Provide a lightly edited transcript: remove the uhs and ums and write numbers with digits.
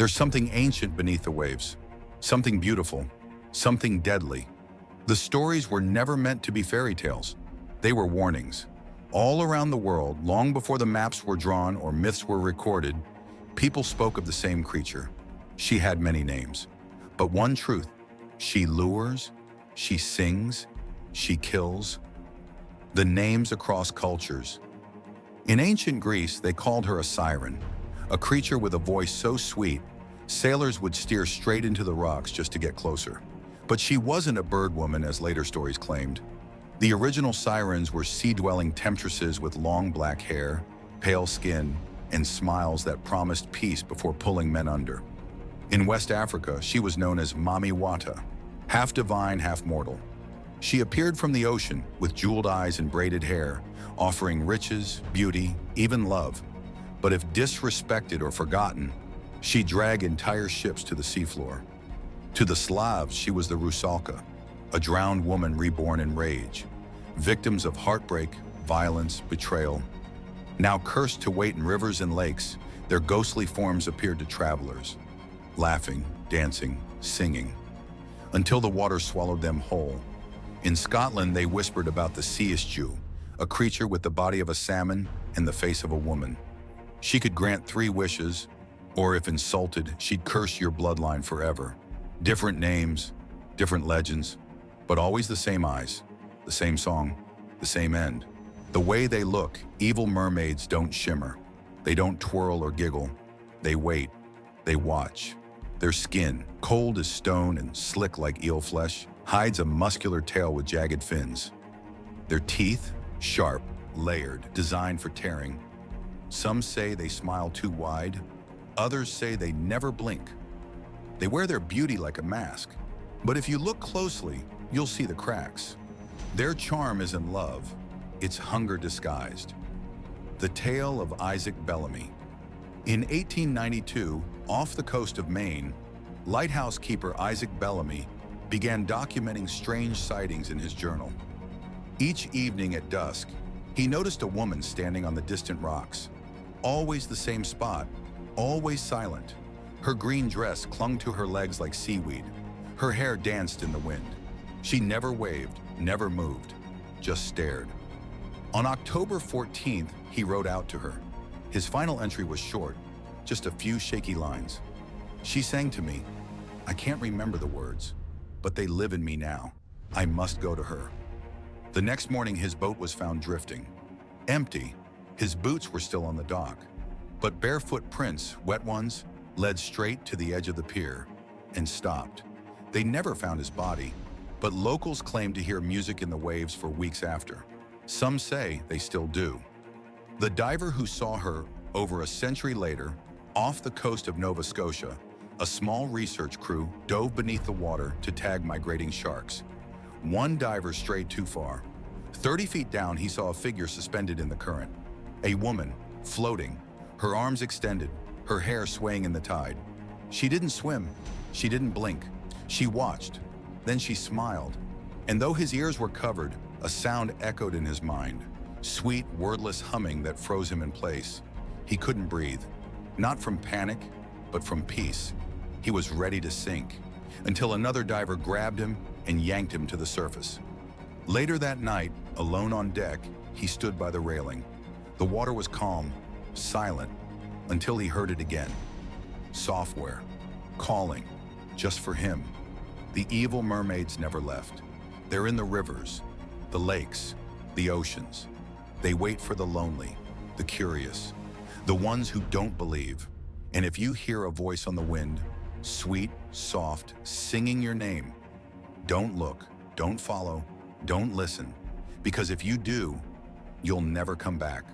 There's something ancient beneath the waves, something beautiful, something deadly. The stories were never meant to be fairy tales. They were warnings. All around the world, long before the maps were drawn or myths were recorded, people spoke of the same creature. She had many names, but one truth: she lures, she sings, she kills. The names across cultures. In ancient Greece, they called her a siren, a creature with a voice so sweet, sailors would steer straight into the rocks just to get closer. But she wasn't a bird woman, as later stories claimed. The original sirens were sea-dwelling temptresses with long black hair, pale skin, and smiles that promised peace before pulling men under. In West Africa, she was known as Mami Wata, half divine, half mortal. She appeared from the ocean with jeweled eyes and braided hair, offering riches, beauty, even love. But if disrespected or forgotten, she'd drag entire ships to the seafloor. To the Slavs, she was the Rusalka, a drowned woman reborn in rage, victims of heartbreak, violence, betrayal. Now cursed to wait in rivers and lakes, their ghostly forms appeared to travelers, laughing, dancing, singing, until the water swallowed them whole. In Scotland, they whispered about the Ceasg, a creature with the body of a salmon and the face of a woman. She could grant 3 wishes, or if insulted, she'd curse your bloodline forever. Different names, different legends, but always the same eyes, the same song, the same end. The way they look, evil mermaids don't shimmer. They don't twirl or giggle. They wait. They watch. Their skin, cold as stone and slick like eel flesh, hides a muscular tail with jagged fins. Their teeth, sharp, layered, designed for tearing. Some say they smile too wide. Others say they never blink. They wear their beauty like a mask, but if you look closely, you'll see the cracks. Their charm isn't love, it's hunger disguised. The tale of Ceasg Bellamy. In 1892, off the coast of Maine, lighthouse keeper Ceasg Bellamy began documenting strange sightings in his journal. Each evening at dusk, he noticed a woman standing on the distant rocks. Always the same spot, always silent. Her green dress clung to her legs like seaweed. Her hair danced in the wind. She never waved, never moved, just stared. On October 14th, he wrote out to her. His final entry was short, just a few shaky lines. She sang to me. I can't remember the words, but they live in me now. I must go to her. The next morning, his boat was found drifting. Empty. His boots were still on the dock, but barefoot prints, wet ones, led straight to the edge of the pier and stopped. They never found his body, but locals claimed to hear music in the waves for weeks after. Some say they still do. The diver who saw her over a century later, off the coast of Nova Scotia, a small research crew dove beneath the water to tag migrating sharks. One diver strayed too far. 30 feet down, he saw a figure suspended in the current. A woman, floating, her arms extended, her hair swaying in the tide. She didn't swim. She didn't blink. She watched. Then she smiled. And though his ears were covered, a sound echoed in his mind. Sweet, wordless humming that froze him in place. He couldn't breathe. Not from panic, but from peace. He was ready to sink, until another diver grabbed him and yanked him to the surface. Later that night, alone on deck, he stood by the railing. The water was calm, silent, until he heard it again. Software, calling, just for him. The evil mermaids never left. They're in the rivers, the lakes, the oceans. They wait for the lonely, the curious, the ones who don't believe. And if you hear a voice on the wind, sweet, soft, singing your name, don't look, don't follow, don't listen, because if you do, you'll never come back.